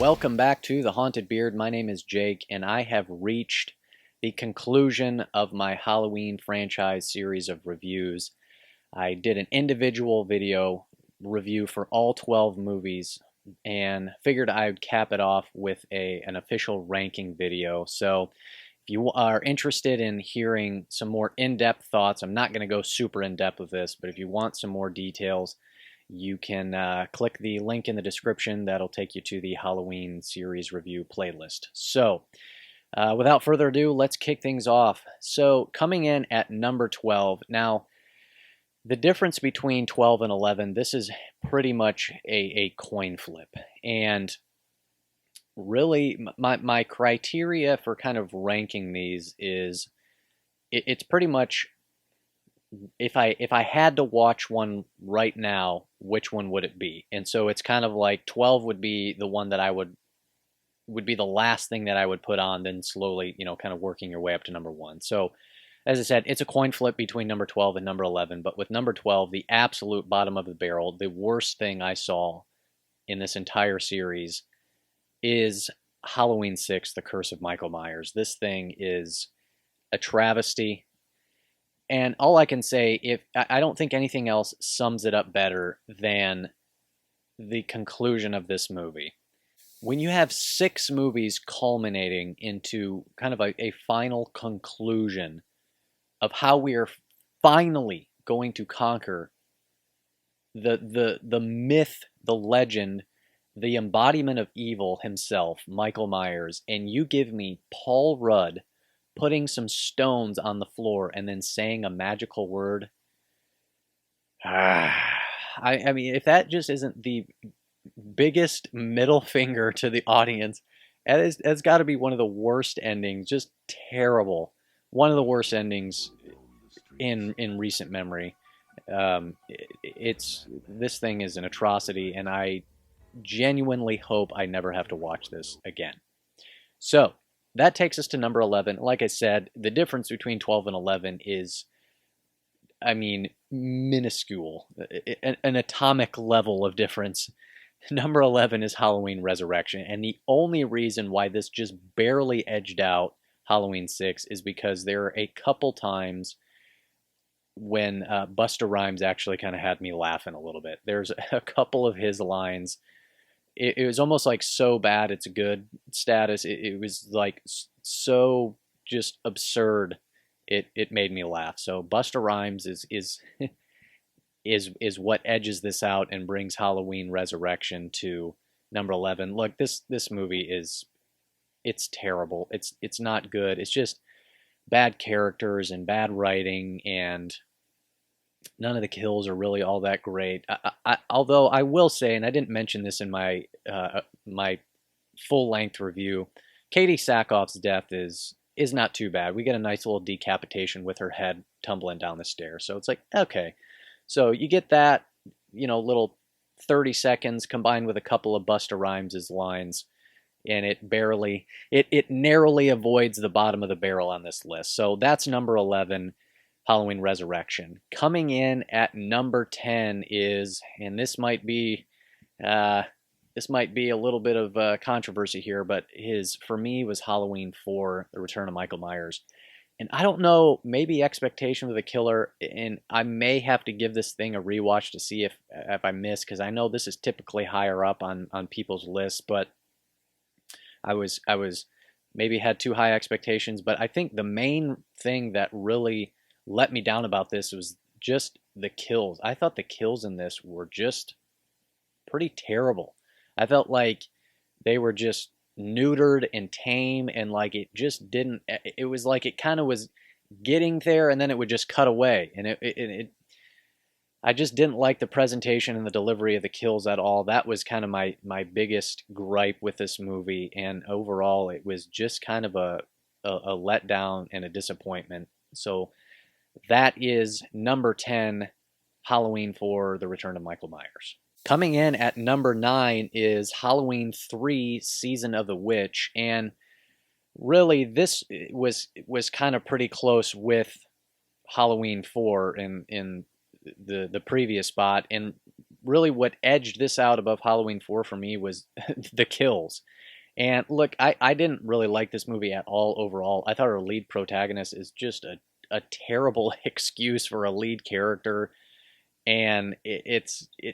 Welcome back to The Haunted Beard. My name is Jake, and I have reached the conclusion of my Halloween franchise series of reviews. I did an individual video review for all 12 movies and figured I would cap it off with an official ranking video. So if you are interested in hearing some more in-depth thoughts, I'm not going to go super in-depth with this, but if you want some more details, you can click the link in the description. That'll take you to the Halloween series review playlist. So, without further ado, let's kick things off. So, coming in at number 12. Now, the difference between 12 and 11, this is pretty much a coin flip. And really, my criteria for kind of ranking these is it's pretty much if I had to watch one right now, which one would it be? And so it's kind of like 12 would be the one that I would be the last thing that I would put on, then slowly, kind of working your way up to number 1. So as I said, it's a coin flip between number 12 and number 11, but with number 12, the absolute bottom of the barrel, the worst thing I saw in this entire series is Halloween 6, The Curse of Michael Myers. This thing is a travesty. And all I can say, I don't think anything else sums it up better than the conclusion of this movie. When you have 6 movies culminating into kind of a final conclusion of how we are finally going to conquer the myth, the legend, the embodiment of evil himself, Michael Myers, and you give me Paul Rudd putting some stones on the floor and then saying a magical word. I mean, if that just isn't the biggest middle finger to the audience, that's got to be one of the worst endings. Just terrible. One of the worst endings in recent memory. This thing is an atrocity, and I genuinely hope I never have to watch this again. So that takes us to number 11. Like I said, the difference between 12 and 11 is, I mean, minuscule, an atomic level of difference. Number 11 is Halloween Resurrection, and the only reason why this just barely edged out Halloween 6 is because there are a couple times when Busta Rhymes actually kind of had me laughing a little bit. There's a couple of his lines. It was almost like so bad it's good status. It was like so just absurd. It made me laugh. So Busta Rhymes is what edges this out and brings Halloween Resurrection to number 11. Look, this movie it's terrible. It's not good. It's just bad characters and bad writing, and none of the kills are really all that great. Although I will say, and I didn't mention this in my full-length review, Katie Sackhoff's death is not too bad. We get a nice little decapitation with her head tumbling down the stairs. So it's like, okay. So you get that, little 30 seconds combined with a couple of Busta Rhymes' lines, and it narrowly avoids the bottom of the barrel on this list. So that's number 11. Halloween Resurrection. Coming in at number 10 is, and this might be a little bit of controversy here, but for me was Halloween 4, The Return of Michael Myers. And I don't know, maybe Expectation of the Killer, and I may have to give this thing a rewatch to see if I miss, because I know this is typically higher up on people's lists, but I was maybe had too high expectations. But I think the main thing that really let me down about this was just the kills. I thought the kills in this were just pretty terrible. I felt like they were just neutered and tame, and like it just didn't, it was like it kind of was getting there and then it would just cut away, and I just didn't like the presentation and the delivery of the kills at all. That was kind of my biggest gripe with this movie, and overall it was just kind of a letdown and a disappointment. So that is number 10, Halloween 4, The Return of Michael Myers. Coming in at number 9 is Halloween 3, Season of the Witch, and really this was kind of pretty close with Halloween 4 in the previous spot, and really what edged this out above Halloween 4 for me was the kills. And look, I didn't really like this movie at all overall. I thought our lead protagonist is just a terrible excuse for a lead character. And it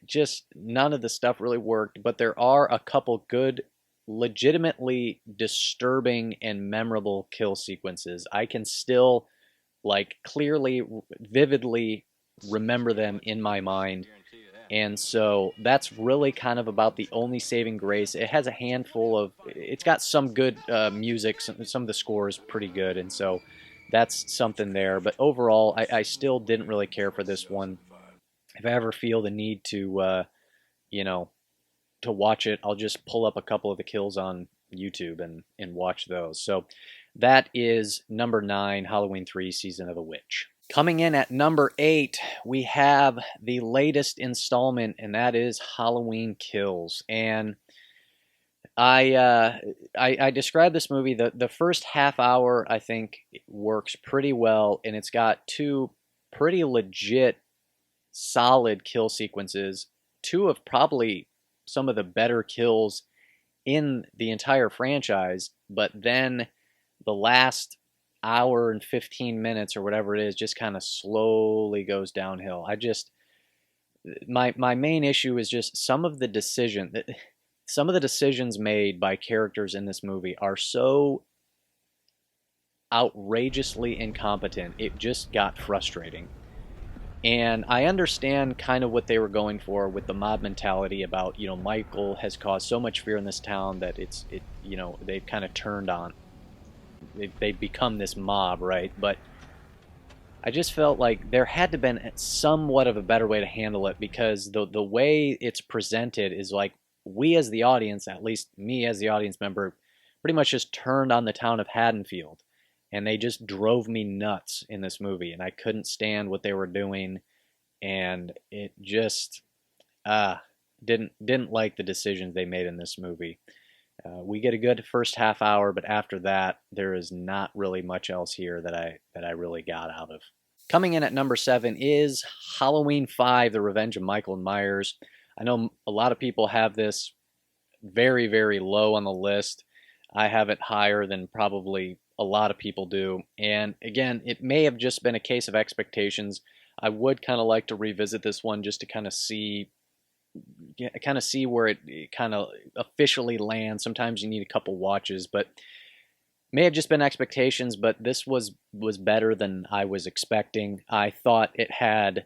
just, none of the stuff really worked. But there are a couple good, legitimately disturbing and memorable kill sequences. I can still, like, clearly, vividly remember them in my mind. And so that's really kind of about the only saving grace. It has a handful of, it's got some good music, some of the score is pretty good, and so that's something there. But overall, I still didn't really care for this one. If I ever feel the need to, you know, to watch it, I'll just pull up a couple of the kills on YouTube and watch those. So that is number 9, Halloween 3, Season of the Witch. Coming in at number 8, we have the latest installment, and that is Halloween Kills. And I described this movie, the first half hour, I think, works pretty well, and it's got two pretty legit, solid kill sequences, two of probably some of the better kills in the entire franchise, but then the last hour and 15 minutes or whatever it is just kind of slowly goes downhill. My main issue is just some of the decisions made by characters in this movie are so outrageously incompetent. It just got frustrating. And I understand kind of what they were going for with the mob mentality about, Michael has caused so much fear in this town that they've kind of turned on. They've become this mob, right? But I just felt like there had to have been somewhat of a better way to handle it, because the way it's presented is like, we as the audience, at least me as the audience member, pretty much just turned on the town of Haddonfield, and they just drove me nuts in this movie, and I couldn't stand what they were doing, and it just didn't like the decisions they made in this movie. We get a good first half hour, but after that, there is not really much else here that I really got out of. Coming in at number 7 is Halloween 5: The Revenge of Michael Myers. I know a lot of people have this very, very low on the list. I have it higher than probably a lot of people do. And again, it may have just been a case of expectations. I would kind of like to revisit this one just to kind of see where it kind of officially lands. Sometimes you need a couple watches, but may have just been expectations, but this was better than I was expecting. I thought it had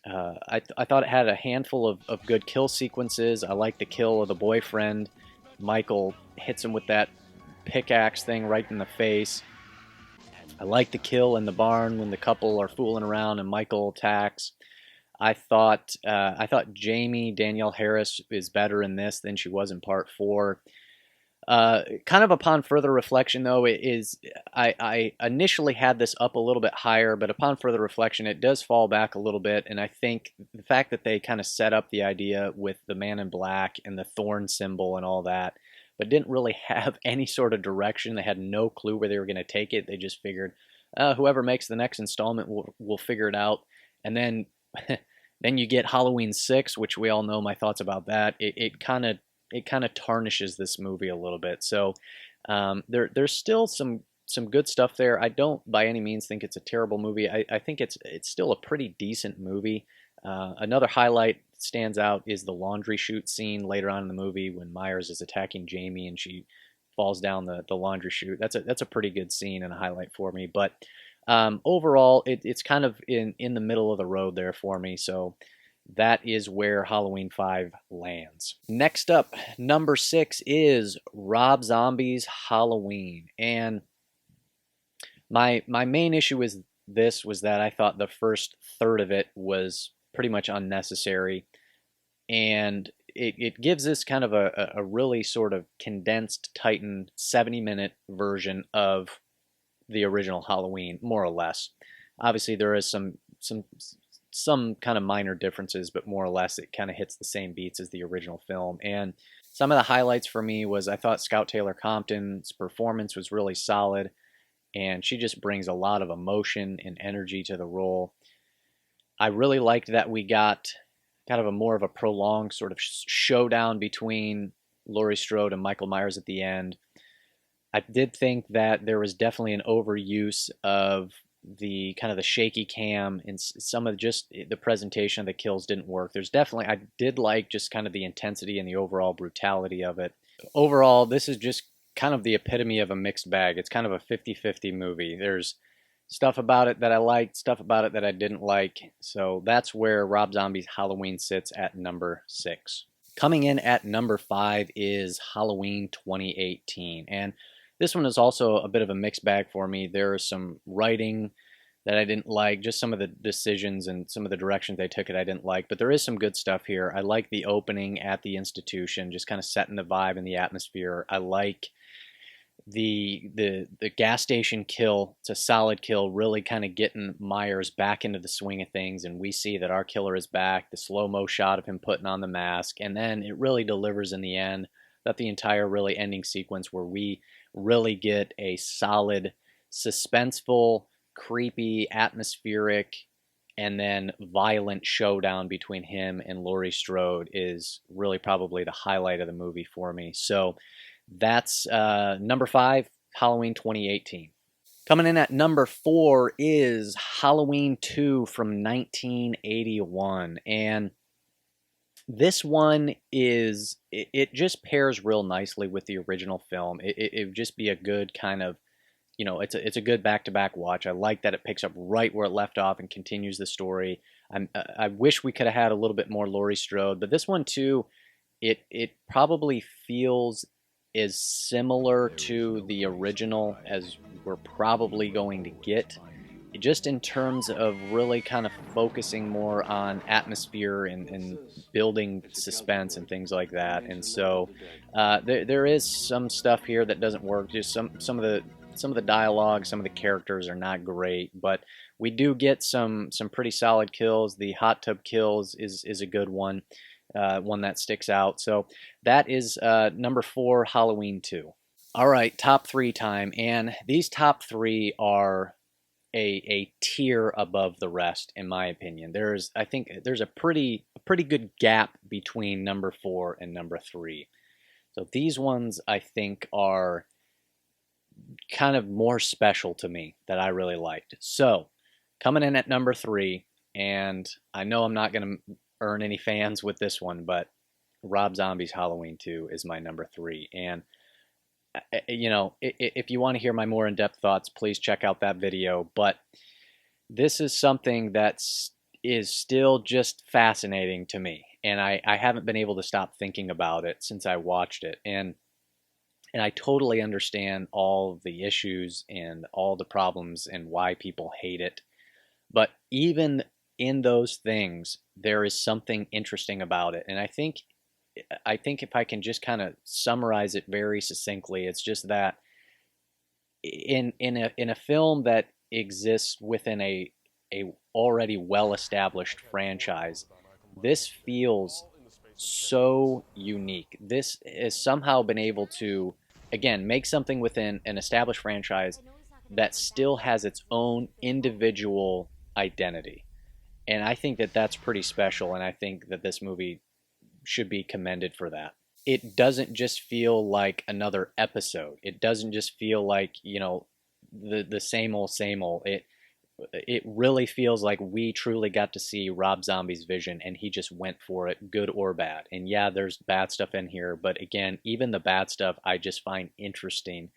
I thought it had a handful of good kill sequences. I liked the kill of the boyfriend. Michael hits him with that pickaxe thing right in the face. I like the kill in the barn when the couple are fooling around and Michael attacks. I thought Jamie Danielle Harris is better in this than she was in part 4. Kind of upon further reflection, though, I initially had this up a little bit higher, but upon further reflection, it does fall back a little bit. And I think the fact that they kind of set up the idea with the man in black and the thorn symbol and all that, but didn't really have any sort of direction. They had no clue where they were going to take it. They just figured, whoever makes the next installment will figure it out. And then then you get Halloween 6, which we all know my thoughts about that. It kind of tarnishes this movie a little bit. So there's still some good stuff there. I don't by any means think it's a terrible movie. I think it's still a pretty decent movie. Another highlight stands out is the laundry chute scene later on in the movie when Myers is attacking Jamie and she falls down the laundry chute. That's a pretty good scene and a highlight for me. But overall, it's kind of in the middle of the road there for me. So that is where Halloween 5 lands. Next up, number 6 is Rob Zombie's Halloween. And my main issue was that I thought the first third of it was pretty much unnecessary. And it gives this kind of a really sort of condensed, tightened 70-minute version of the original Halloween, more or less. Obviously, there is some kind of minor differences, but more or less it kind of hits the same beats as the original film. And some of the highlights for me was I thought Scout Taylor Compton's performance was really solid, and she just brings a lot of emotion and energy to the role. I really liked that we got kind of a more of a prolonged sort of showdown between Laurie Strode and Michael Myers at the end. I did think that there was definitely an overuse of the kind of the shaky cam, and some of just the presentation of the kills didn't work. There's definitely, I did like just kind of the intensity and the overall brutality of it. Overall, this is just kind of the epitome of a mixed bag. It's kind of a 50-50 movie. There's stuff about it that I liked, stuff about it that I didn't like. So that's where Rob Zombie's Halloween sits at number 6. Coming in at number 5 is Halloween 2018. And this one is also a bit of a mixed bag for me. There is some writing that I didn't like, just some of the decisions and some of the directions they took it I didn't like, but there is some good stuff here. I like the opening at the institution, just kind of setting the vibe and the atmosphere. I like the gas station kill. It's a solid kill, really kind of getting Myers back into the swing of things, and we see that our killer is back. The slow-mo shot of him putting on the mask, and then it really delivers in the end. That the entire really ending sequence where we really get a solid, suspenseful, creepy, atmospheric, and then violent showdown between him and Laurie Strode is really probably the highlight of the movie for me. So that's number 5, Halloween 2018. Coming in at number 4 is Halloween 2 from 1981. And this one is, it just pairs real nicely with the original film. It would just be a good kind of, it's a good back-to-back watch. I like that it picks up right where it left off and continues the story. I wish we could have had a little bit more Laurie Strode, but this one too, it probably feels as similar to the original as we're probably going to get, just in terms of really kind of focusing more on atmosphere and building suspense and things like that. And so there is some stuff here that doesn't work. Just some of the dialogue, some of the characters are not great, but we do get some pretty solid kills. The hot tub kills is a good one. One that sticks out. So that is number 4, Halloween 2. All right, top 3 time, and these top 3 are a tier above the rest, in my opinion. I think there's a pretty good gap between number 4 and number 3. So these ones I think are kind of more special to me, that I really liked. So coming in at number 3, and I know I'm not going to earn any fans with this one, but Rob Zombie's Halloween 2 is my number 3. And if you want to hear my more in-depth thoughts, please check out that video. But this is something that is still just fascinating to me, and I haven't been able to stop thinking about it since I watched it. And I totally understand all the issues and all the problems and why people hate it. But even in those things, there is something interesting about it. And I think if I can just kind of summarize it very succinctly, it's just that in a film that exists within a already well-established franchise, this feels so unique. This has somehow been able to, again, make something within an established franchise that still has its own individual identity. And I think that that's pretty special, and I think that this movie should be commended for that. It doesn't just feel like another episode. It doesn't just feel like, the same old, same old. It really feels like we truly got to see Rob Zombie's vision, and he just went for it, good or bad. And yeah, there's bad stuff in here, but again, even the bad stuff I just find interesting.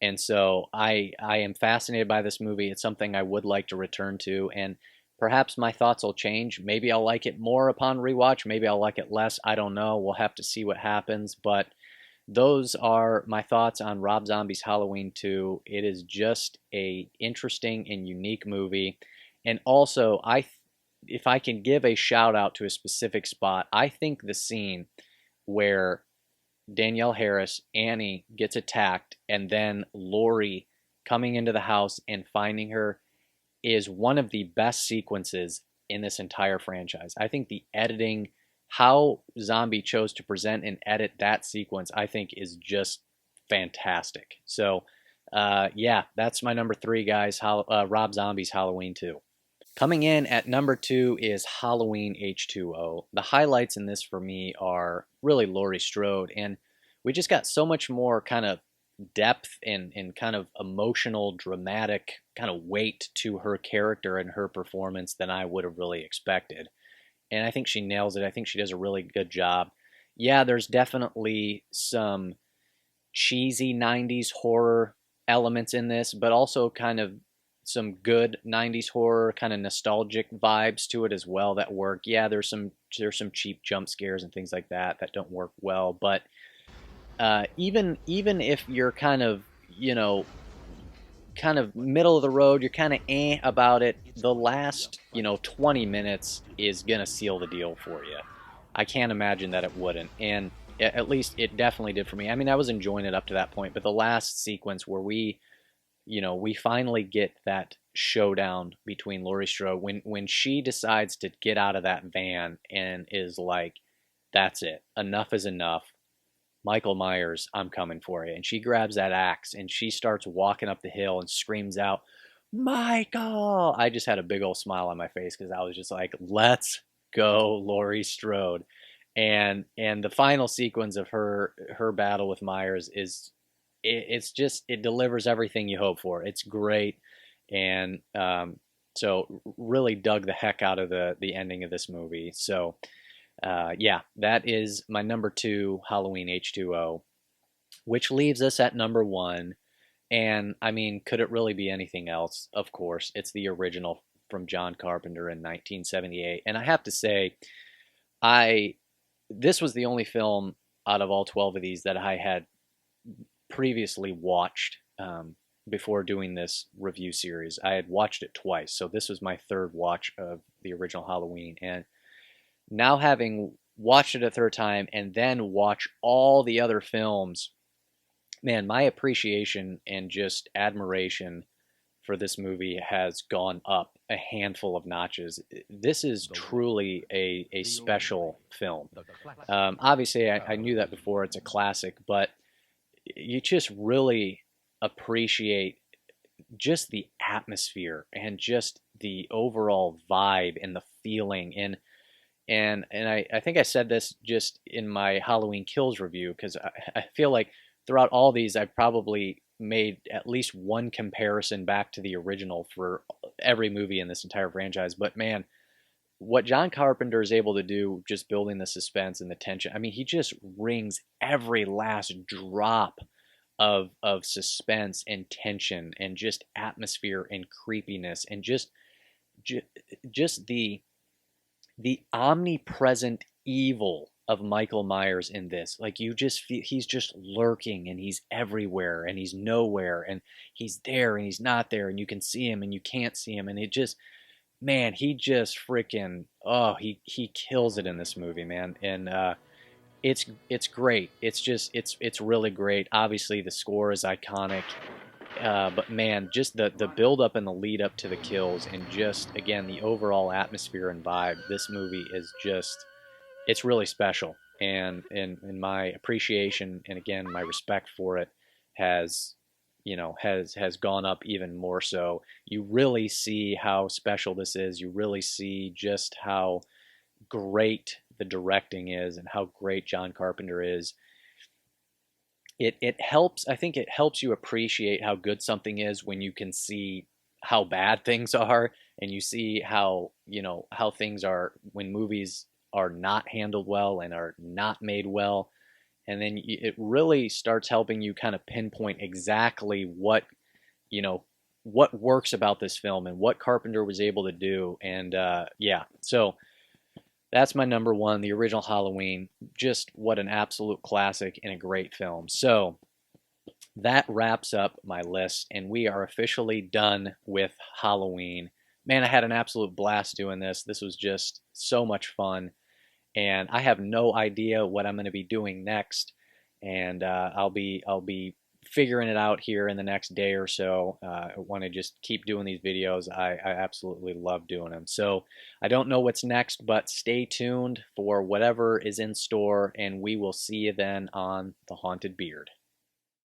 And so I am fascinated by this movie. It's something I would like to return to, and perhaps my thoughts will change. Maybe I'll like it more upon rewatch. Maybe I'll like it less. I don't know. We'll have to see what happens. But those are my thoughts on Rob Zombie's Halloween 2. It is just a interesting and unique movie. And also, if I can give a shout out to a specific spot, I think the scene where Danielle Harris, Annie, gets attacked, and then Laurie coming into the house and finding her is one of the best sequences in this entire franchise. I think the editing, how Zombie chose to present and edit that sequence, I think is just fantastic. So, yeah, that's my number 3, guys. Rob Zombie's Halloween 2. Coming in at number 2 is Halloween H2O. The highlights in this for me are really Laurie Strode, and we just got so much more kind of depth and kind of emotional, dramatic kind of weight to her character and her performance than I would have really expected. And I think she nails it. I think she does a really good job. Yeah, there's definitely some cheesy 90s horror elements in this, but also kind of some good 90s horror, kind of nostalgic vibes to it as well that work. Yeah, there's some cheap jump scares and things like that that don't work well, but even if you're kind of, kind of middle of the road, you're kind of about it, the last, 20 minutes is going to seal the deal for you. I can't imagine that it wouldn't. And at least it definitely did for me. I mean, I was enjoying it up to that point, but the last sequence where we finally get that showdown between Laurie Strode when she decides to get out of that van and is like, that's it. Enough is enough. Michael Myers, I'm coming for you. And she grabs that axe and she starts walking up the hill and screams out, Michael! I just had a big old smile on my face because I was just like, let's go, Laurie Strode. And the final sequence of her battle with Myers is it's just it delivers everything you hope for. It's great, and so really dug the heck out of the ending of this movie. So yeah, that is my number 2, Halloween H2O, which leaves us at number 1. And I mean, could it really be anything else? Of course, it's the original from John Carpenter in 1978. And I have to say, I this was the only film out of all 12 of these that I had previously watched before doing this review series. I had watched it twice, so this was my third watch of the original Halloween. And now having watched it a third time and then watch all the other films, man, my appreciation and just admiration for this movie has gone up a handful of notches. This is truly a special film. Obviously, I knew that before. It's a classic, but you just really appreciate just the atmosphere and just the overall vibe and the feeling. And I think I said this just in my Halloween Kills review because I feel like throughout all these I've probably made at least one comparison back to the original for every movie in this entire franchise. But man, what John Carpenter is able to do just building the suspense and the tension, I mean, he just wrings every last drop of suspense and tension and just atmosphere and creepiness and just the omnipresent evil of Michael Myers in this. Like you just feel he's just lurking and he's everywhere and he's nowhere and he's there and he's not there and you can see him and you can't see him and it just, man, he just freaking, oh, he kills it in this movie, man. And it's great. It's really great. Obviously the score is iconic. But man, just the build up and the lead up to the kills, and just again the overall atmosphere and vibe. This movie is just it's really special, and my appreciation and again my respect for it has has gone up even more so. You really see how special this is. You really see just how great the directing is and how great John Carpenter is. It helps. I think it helps you appreciate how good something is when you can see how bad things are, and you see how how things are when movies are not handled well and are not made well, and then it really starts helping you kind of pinpoint exactly you know what works about this film and what Carpenter was able to do. And yeah, so that's my number 1, the original Halloween. Just what an absolute classic and a great film. So that wraps up my list, and we are officially done with Halloween. Man, I had an absolute blast doing this. This was just so much fun, and I have no idea what I'm going to be doing next. And I'll be figuring it out here in the next day or so. I want to just keep doing these videos. I absolutely love doing them. So I don't know what's next, but stay tuned for whatever is in store, and we will see you then on The Haunted Beard.